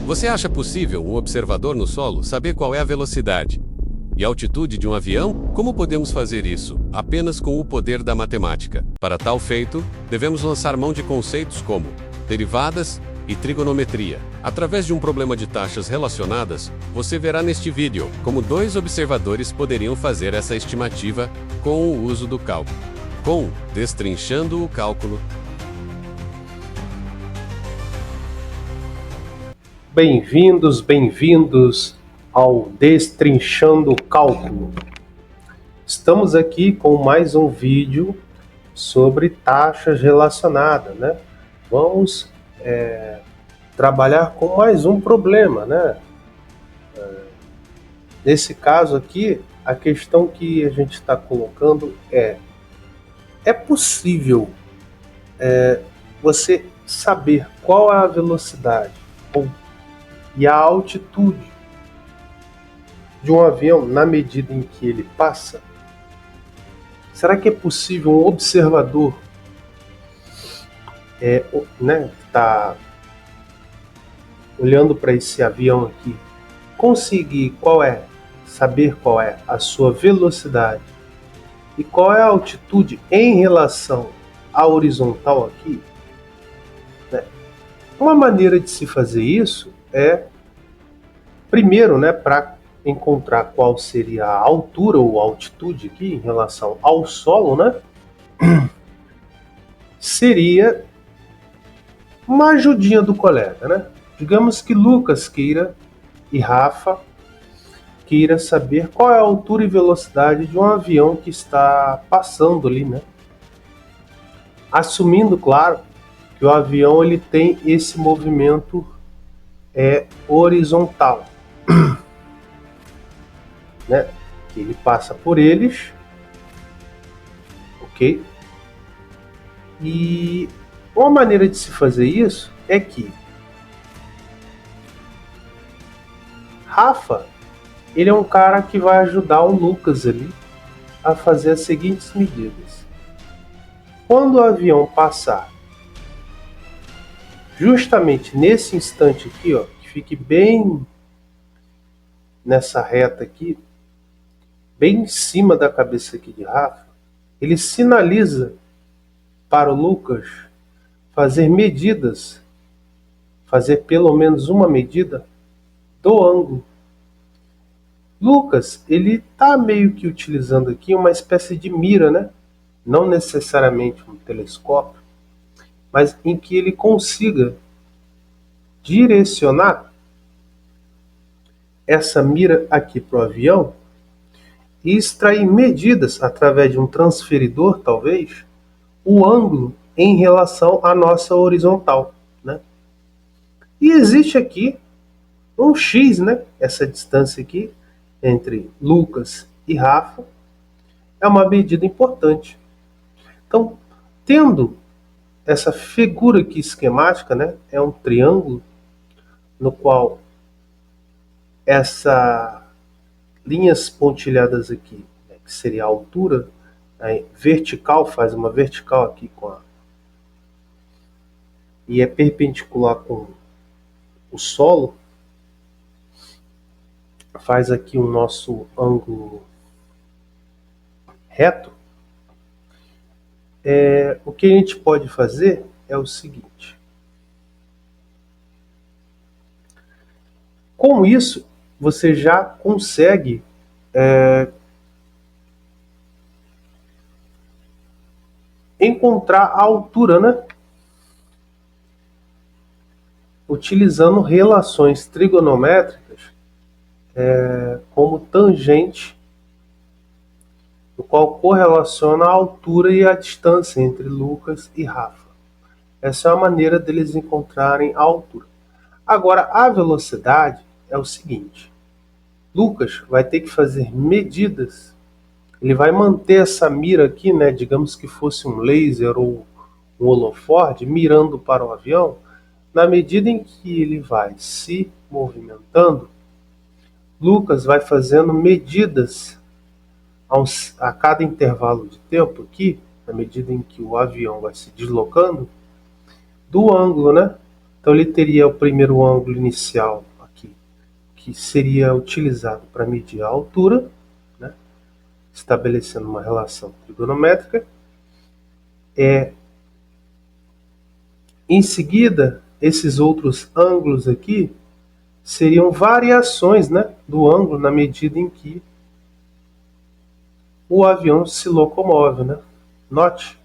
Você acha possível um observador no solo saber qual é a velocidade e altitude de um avião? Como podemos fazer isso? Apenas com o poder da matemática. Para tal feito, devemos lançar mão de conceitos como derivadas e trigonometria. Através de um problema de taxas relacionadas, você verá neste vídeo como dois observadores poderiam fazer essa estimativa com o uso do cálculo. Com Destrinchando o Cálculo. Bem-vindos ao Destrinchando o Cálculo. Estamos aqui com mais um vídeo sobre taxas relacionadas, né? Vamos trabalhar com mais um problema, né? Nesse caso aqui, a questão que a gente está colocando é possível você saber qual é a velocidade e a altitude de um avião na medida em que ele passa? Será que é possível um observador que está olhando para esse avião aqui conseguir saber qual é a sua velocidade e qual é a altitude em relação à horizontal aqui? Uma maneira de se fazer isso primeiro, para encontrar qual seria a altura ou altitude aqui em relação ao solo, seria uma ajudinha do colega, Digamos que Lucas e Rafa queira saber qual é a altura e velocidade de um avião que está passando ali, Assumindo, claro, que o avião ele tem esse movimento horizontal, que ele passa por eles, ok? E uma maneira de se fazer isso é que Rafa, ele é um cara que vai ajudar o Lucas ali a fazer as seguintes medidas. Quando o avião passar justamente nesse instante aqui, que fique bem nessa reta aqui, bem em cima da cabeça aqui de Rafa, ele sinaliza para o Lucas fazer medidas, fazer pelo menos uma medida do ângulo. Lucas, ele está meio que utilizando aqui uma espécie de mira, não necessariamente um telescópio, mas em que ele consiga direcionar essa mira aqui para o avião e extrair medidas através de um transferidor, talvez, o ângulo em relação à nossa horizontal, E existe aqui um X, Essa distância aqui entre Lucas e Rafa é uma medida importante. Então, tendo essa figura aqui esquemática, é um triângulo no qual essas linhas pontilhadas aqui, que seria a altura, vertical, faz uma vertical aqui e é perpendicular com o solo, faz aqui o nosso ângulo reto. O que a gente pode fazer é o seguinte. Com isso, você já consegue encontrar a altura, utilizando relações trigonométricas como tangente, no qual correlaciona a altura e a distância entre Lucas e Rafa. Essa é a maneira deles encontrarem a altura. Agora, a velocidade é o seguinte. Lucas vai ter que fazer medidas. Ele vai manter essa mira aqui, digamos que fosse um laser ou um holoforte, mirando para o avião. Na medida em que ele vai se movimentando, Lucas vai fazendo medidas a cada intervalo de tempo aqui, na medida em que o avião vai se deslocando, do ângulo, Então ele teria o primeiro ângulo inicial aqui, que seria utilizado para medir a altura, né, estabelecendo uma relação trigonométrica. Em seguida, esses outros ângulos aqui seriam variações, né, do ângulo na medida em que o avião se locomove, né? Note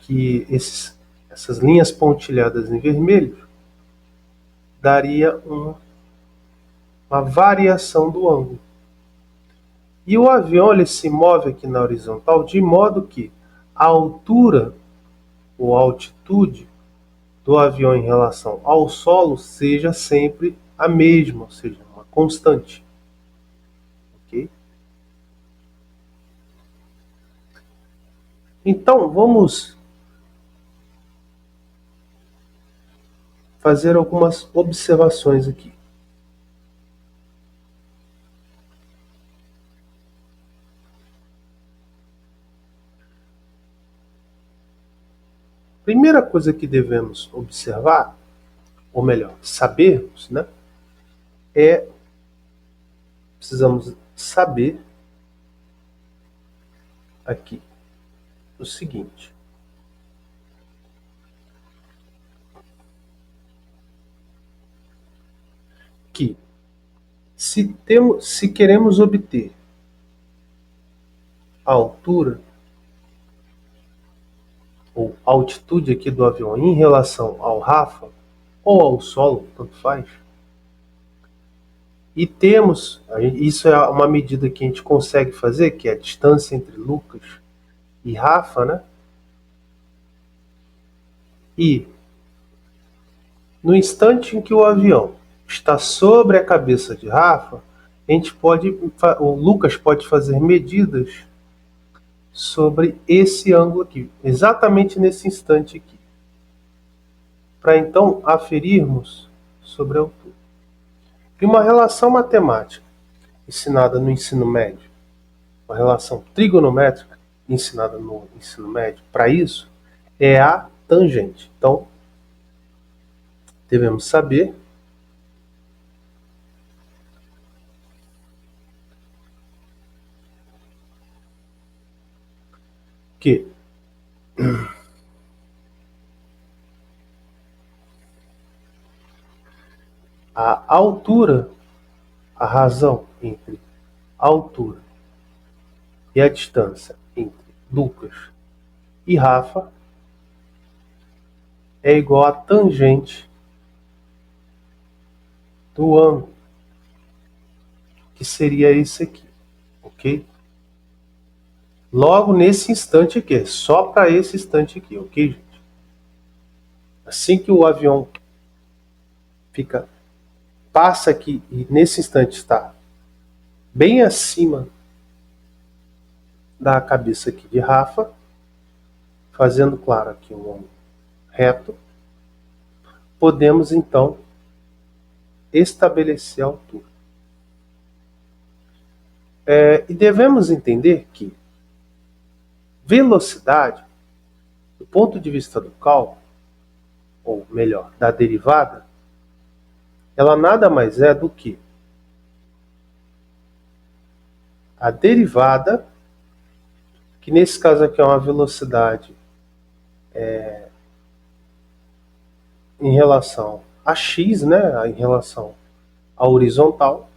que essas linhas pontilhadas em vermelho daria uma variação do ângulo. E o avião ele se move aqui na horizontal de modo que a altura ou altitude do avião em relação ao solo seja sempre a mesma, ou seja, uma constante. Ok? Então, vamos fazer algumas observações aqui. Primeira coisa que devemos observar, ou melhor, sabermos, né, precisamos saber aqui o seguinte: que se queremos obter a altura ou altitude aqui do avião em relação ao Rafa ou ao solo, tanto faz, e temos, isso é uma medida que a gente consegue fazer, que é a distância entre Lucas e Rafa, né? E no instante em que o avião está sobre a cabeça de Rafa, o Lucas pode fazer medidas sobre esse ângulo aqui, exatamente nesse instante aqui, para então aferirmos sobre a altura. E uma relação matemática ensinada no ensino médio, uma relação trigonométrica ensinada no ensino médio, para isso, é a tangente. Então, devemos saber que a altura, a razão entre a altura e a distância entre Lucas e Rafa é igual a tangente do ângulo, que seria esse aqui, ok? Logo nesse instante aqui, só para esse instante aqui, ok, gente? Assim que o avião passa aqui e nesse instante está bem acima da cabeça aqui de Rafa, fazendo claro aqui um ângulo reto, podemos então estabelecer a altura. E devemos entender que velocidade, do ponto de vista do cálculo, ou melhor, da derivada, ela nada mais é do que a derivada, que nesse caso aqui é uma velocidade em relação a x, né, em relação à horizontal,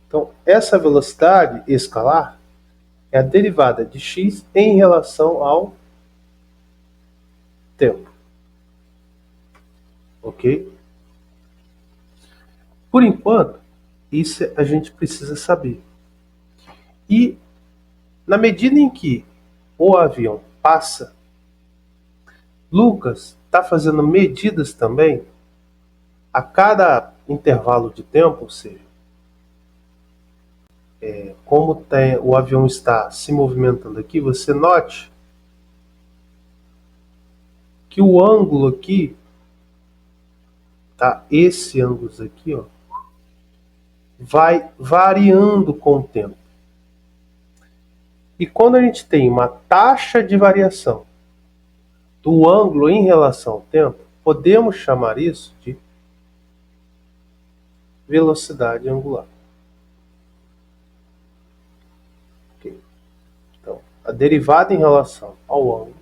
então essa velocidade escalar é a derivada de x em relação ao tempo, ok? Por enquanto, isso a gente precisa saber. E na medida em que o avião passa, Lucas está fazendo medidas também a cada intervalo de tempo, ou seja, como o avião está se movimentando aqui, você note que o ângulo aqui, tá? Esse ângulo aqui, ó, vai variando com o tempo. E quando a gente tem uma taxa de variação do ângulo em relação ao tempo, podemos chamar isso de velocidade angular. Okay. Então, a derivada em relação ao ângulo.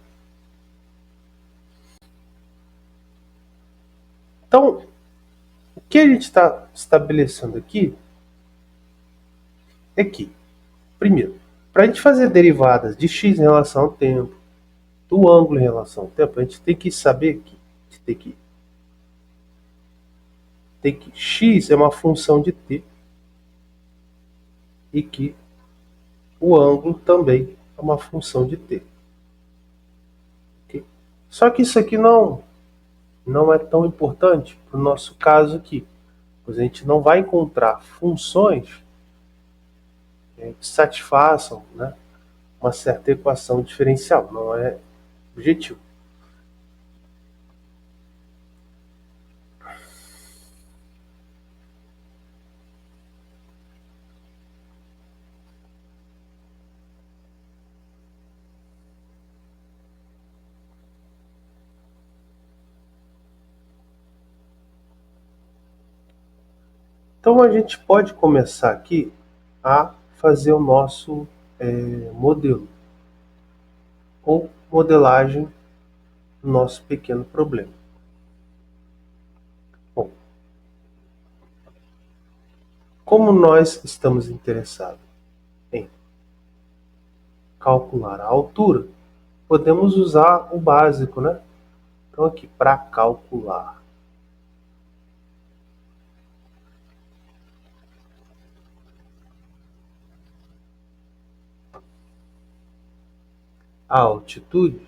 Então, o que a gente está estabelecendo aqui é que, primeiro, para a gente fazer derivadas de x em relação ao tempo, do ângulo em relação ao tempo, a gente tem que saber que x é uma função de t e que o ângulo também é uma função de t. Okay? Só que isso aqui não é tão importante para o nosso caso aqui, pois a gente não vai encontrar funções que satisfaçam, né, uma certa equação diferencial, não é objetivo. Então a gente pode começar aqui a fazer o nosso modelo, ou modelagem do nosso pequeno problema. Bom, como nós estamos interessados em calcular a altura, podemos usar o básico, né? Então aqui, para calcular a altitude,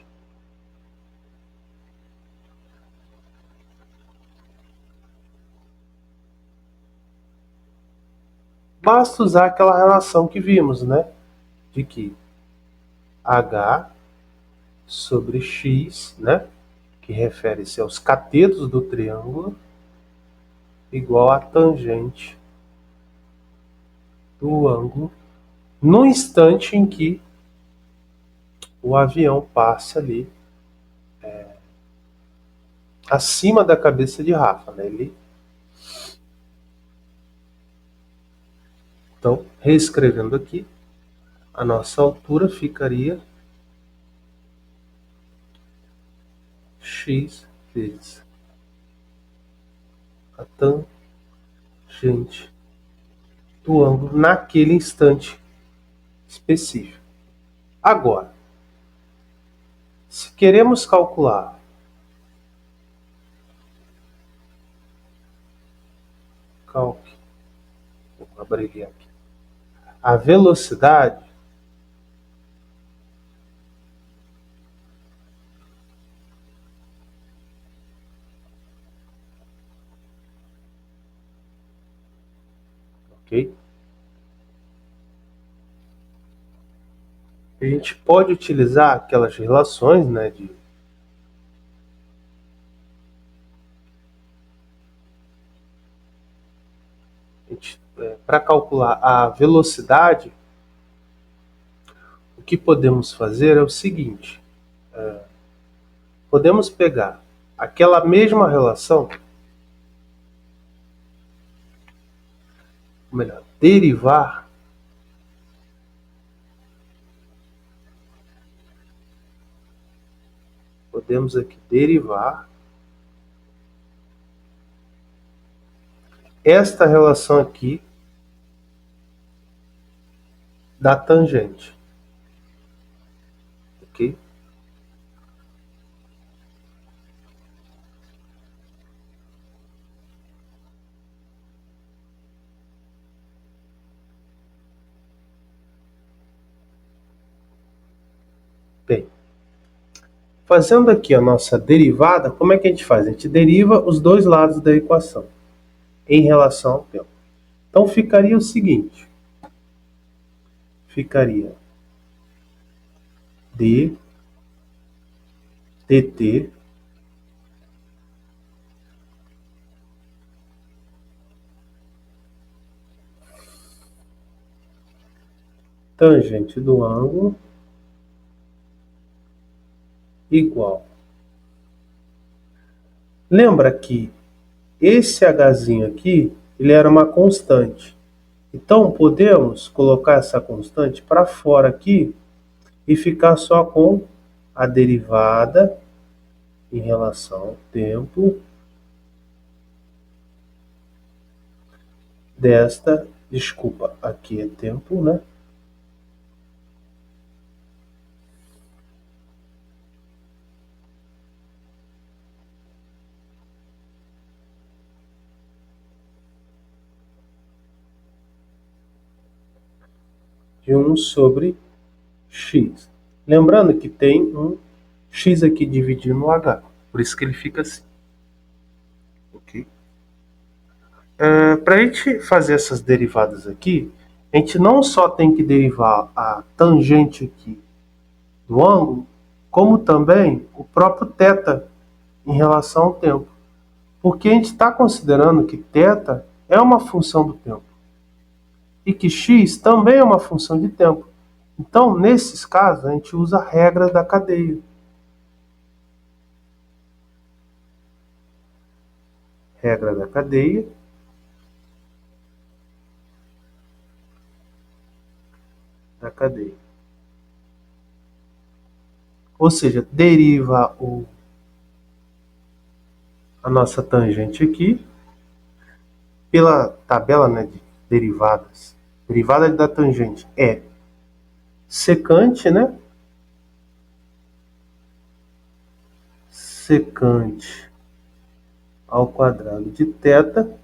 basta usar aquela relação que vimos, né? De que h sobre x, né? Que refere-se aos catetos do triângulo, igual a tangente do ângulo no instante em que o avião passa ali acima da cabeça de Rafa, né? Então, reescrevendo aqui, a nossa altura ficaria x vezes a tangente do ângulo naquele instante específico. Agora, se queremos calcular vou abreviar aqui, a velocidade, ok? A gente pode utilizar aquelas relações, né, para calcular a velocidade. O que podemos fazer é o seguinte: podemos pegar aquela mesma relação, ou melhor, derivar podemos aqui derivar esta relação aqui da tangente, ok? Bem, fazendo aqui a nossa derivada, como é que a gente faz? A gente deriva os dois lados da equação em relação ao tempo. Então ficaria o seguinte, ficaria d dt tangente do ângulo igual. Lembra que esse Hzinho aqui, ele era uma constante. Então, podemos colocar essa constante para fora aqui e ficar só com a derivada em relação ao tempo desta, desculpa, aqui é tempo, né? De 1 sobre x. Lembrando que tem um x aqui dividindo o h, por isso que ele fica assim. Ok? Para a gente fazer essas derivadas aqui, a gente não só tem que derivar a tangente aqui do ângulo, como também o próprio θ em relação ao tempo. Porque a gente está considerando que θ é uma função do tempo e que x também é uma função de tempo. Então, nesses casos, a gente usa a regra da cadeia. Regra da cadeia. Ou seja, deriva a nossa tangente aqui pela tabela, né, de derivadas. Derivada da tangente é secante, né? Secante ao quadrado de θ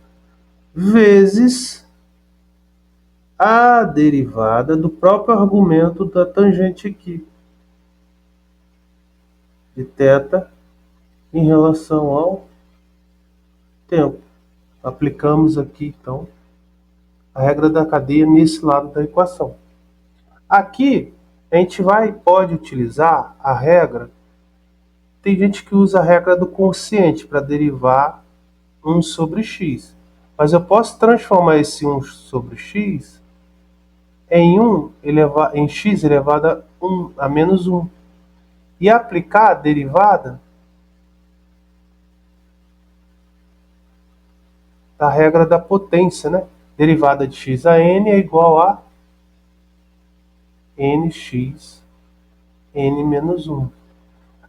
vezes a derivada do próprio argumento da tangente aqui, de θ em relação ao tempo. Aplicamos aqui, então, a regra da cadeia nesse lado da equação. Aqui, a gente pode utilizar a regra. Tem gente que usa a regra do quociente para derivar 1 sobre x. Mas eu posso transformar esse 1 sobre x em x elevado a menos 1. E aplicar a derivada da regra da potência, né? Derivada de x a n é igual a nx n menos 1.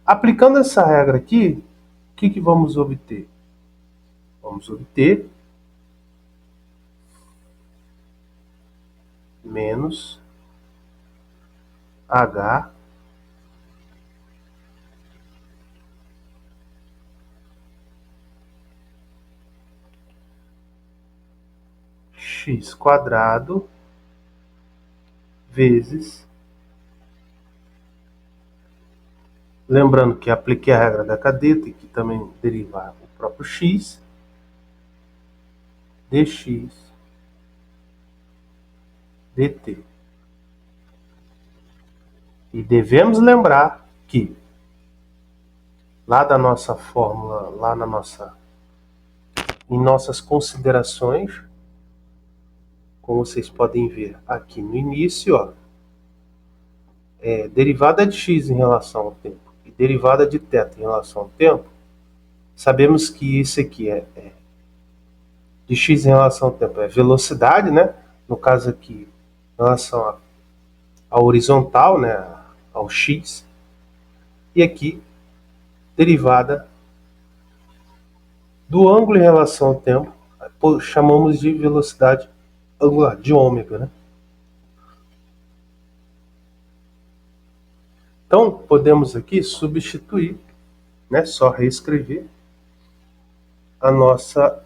Aplicando essa regra aqui, o que vamos obter? Vamos obter menos h x quadrado vezes, lembrando que apliquei a regra da cadeia, tem que também derivar o próprio x, dx dt. E devemos lembrar que lá da nossa fórmula, em nossas considerações, como vocês podem ver aqui no início, ó, derivada de x em relação ao tempo e derivada de θ em relação ao tempo, sabemos que isso aqui de x em relação ao tempo é velocidade, né? No caso aqui, em relação à horizontal, né? Ao x. E aqui, derivada do ângulo em relação ao tempo, chamamos de velocidade angular, de ômega, né? Então, podemos aqui substituir, né? Só reescrever a nossa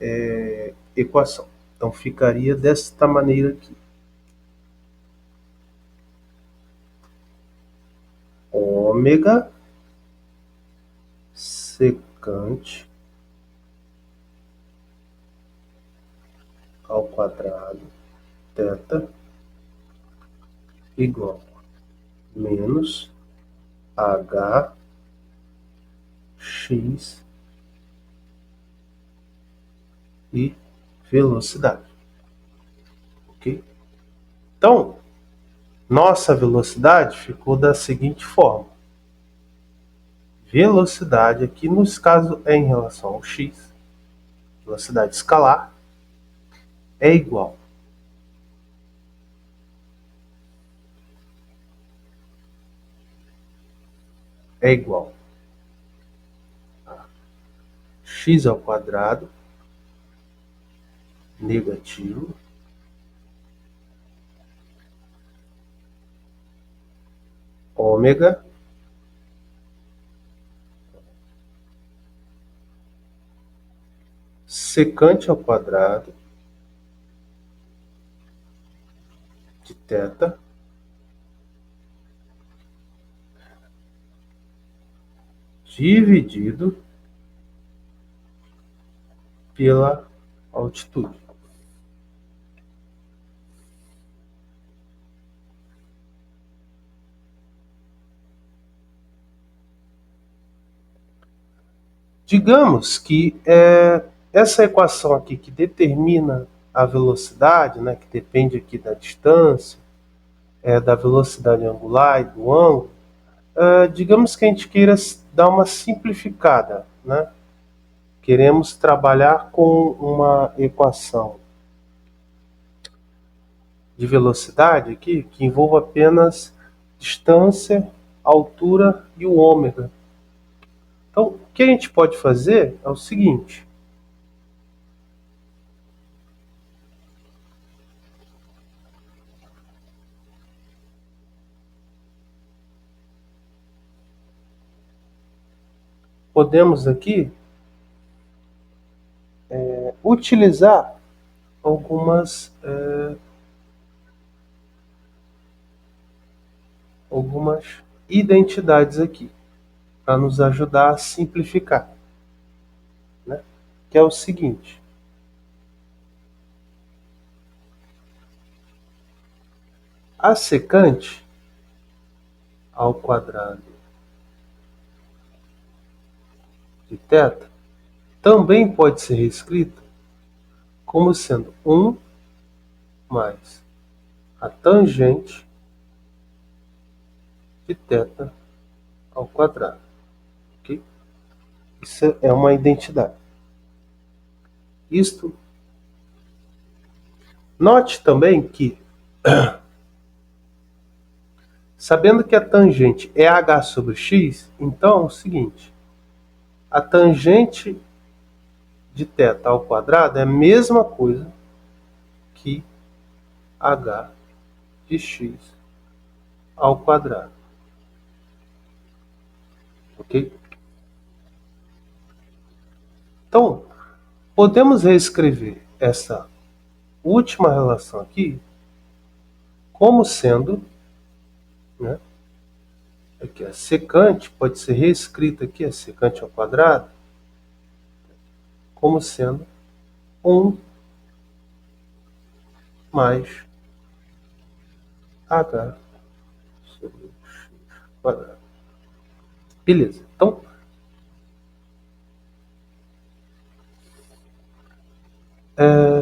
equação. Então, ficaria desta maneira aqui. Ômega secante ao quadrado θ igual a menos h x e velocidade. Ok? Então, Nossa velocidade ficou da seguinte forma. Velocidade aqui, nesse caso, é em relação ao x. Velocidade escalar é igual a x ao quadrado negativo ômega secante ao quadrado de θ dividido pela altitude. Digamos que essa equação aqui que determina a velocidade, né, que depende aqui da distância, da velocidade angular e do ângulo, digamos que a gente queira dar uma simplificada, né? Queremos trabalhar com uma equação de velocidade aqui que envolva apenas distância, altura e o ômega. Então, o que a gente pode fazer é o seguinte. Podemos aqui utilizar algumas identidades aqui para nos ajudar a simplificar, né? Que é o seguinte. A secante ao quadrado de θ também pode ser reescrita como sendo 1 mais a tangente de θ ao quadrado. Okay? Isso é uma identidade. Note também que, sabendo que a tangente é h sobre x, então é o seguinte, a tangente de θ ao quadrado é a mesma coisa que h de x ao quadrado. Ok? Então, podemos reescrever essa última relação aqui como sendo, né, aqui a secante pode ser reescrita aqui, a secante ao quadrado, como sendo 1 mais h sobre x quadrado. Beleza. Então,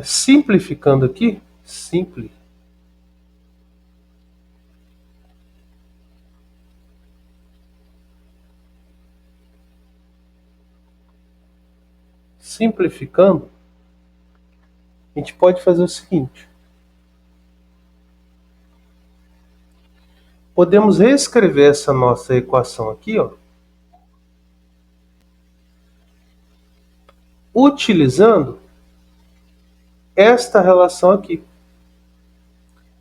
simplificando aqui, simplificando, a gente pode fazer o seguinte. Podemos reescrever essa nossa equação aqui, ó, utilizando esta relação aqui.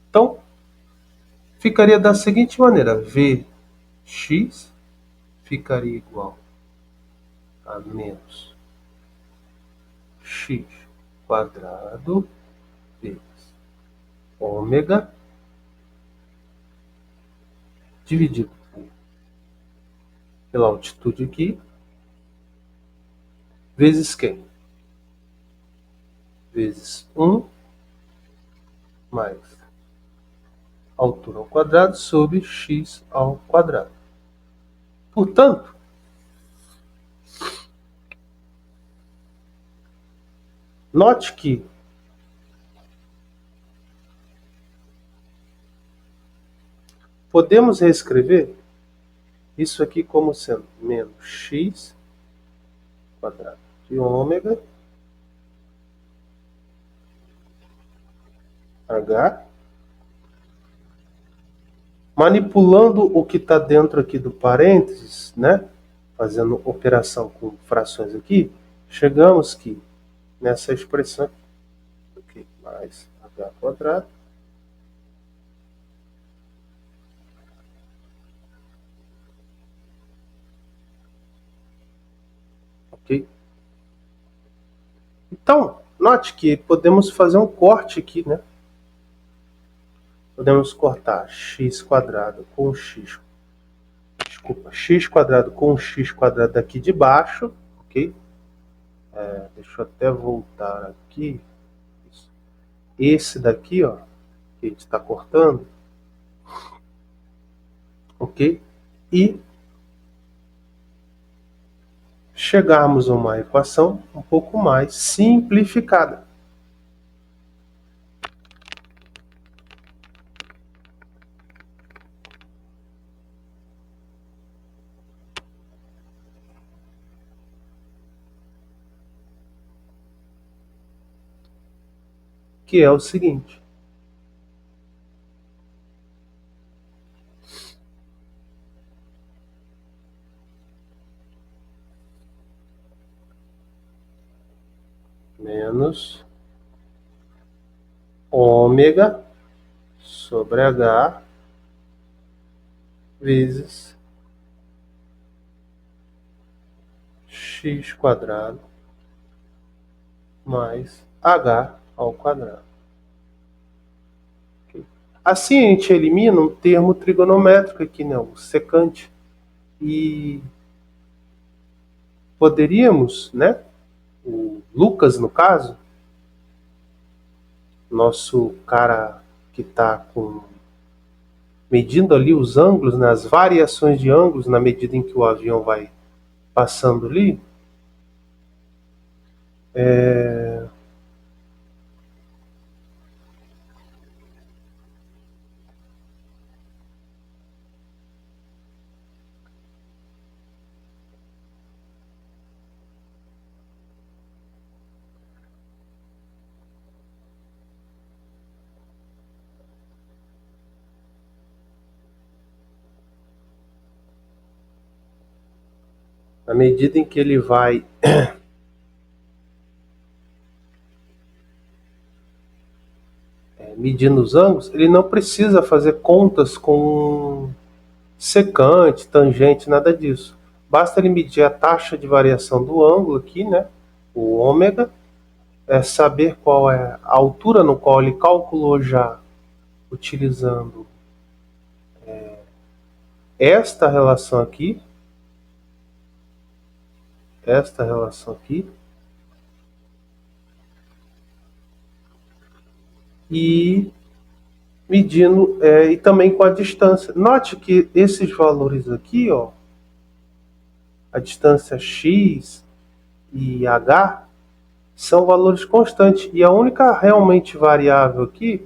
Então, ficaria da seguinte maneira. Vx ficaria igual a menos x quadrado vezes ômega dividido pela altitude aqui, vezes quem? Vezes 1 mais altura ao quadrado sobre x ao quadrado. Portanto, note que podemos reescrever isso aqui como sendo menos x quadrado de ômega h, manipulando o que está dentro aqui do parênteses, né? Fazendo operação com frações aqui, chegamos que nessa expressão aqui, mais h quadrado ok? Então, note que podemos fazer um corte aqui, né? Podemos cortar x quadrado com x, x quadrado com x quadrado aqui de baixo, ok? Deixa eu até voltar aqui. Esse daqui, ó, que a gente está cortando, ok? E chegarmos a uma equação um pouco mais simplificada. Que é o seguinte. Menos ômega sobre H vezes x quadrado mais H ao quadrado. Okay. Assim a gente elimina um termo trigonométrico aqui, né, o secante. E poderíamos, né, o Lucas no caso, nosso cara que está medindo ali os ângulos, né, as variações de ângulos na medida em que o avião vai passando ali, na medida em que ele vai medindo os ângulos, ele não precisa fazer contas com secante, tangente, nada disso. Basta ele medir a taxa de variação do ângulo aqui, né, o ômega, saber qual é a altura no qual ele calculou já utilizando esta relação aqui, e medindo e também com a distância. Note que esses valores aqui, ó, a distância x e h, são valores constantes. E a única realmente variável aqui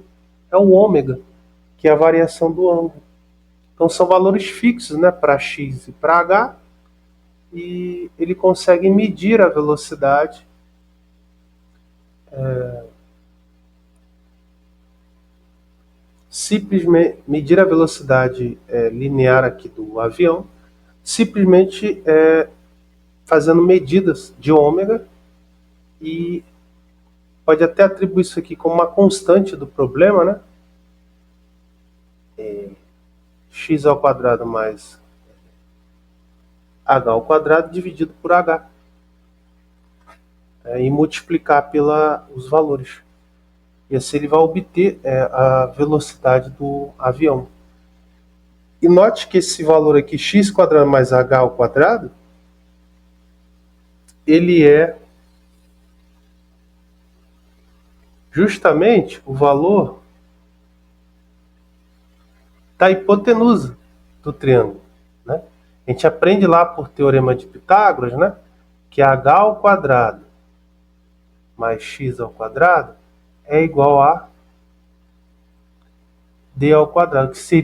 é o ômega, que é a variação do ângulo. Então são valores fixos, né, para x e para h, e ele consegue medir a velocidade simplesmente medir a velocidade linear aqui do avião, simplesmente fazendo medidas de ômega, e pode até atribuir isso aqui como uma constante do problema, né? X ao quadrado mais h ao quadrado dividido por h. E multiplicar pelos valores. E assim ele vai obter a velocidade do avião. E note que esse valor aqui, x quadrado mais h ao quadrado, ele é justamente o valor da hipotenusa do triângulo, né? A gente aprende lá por teorema de Pitágoras, né, que h ao quadrado mais x ao quadrado é igual a d ao quadrado, que seria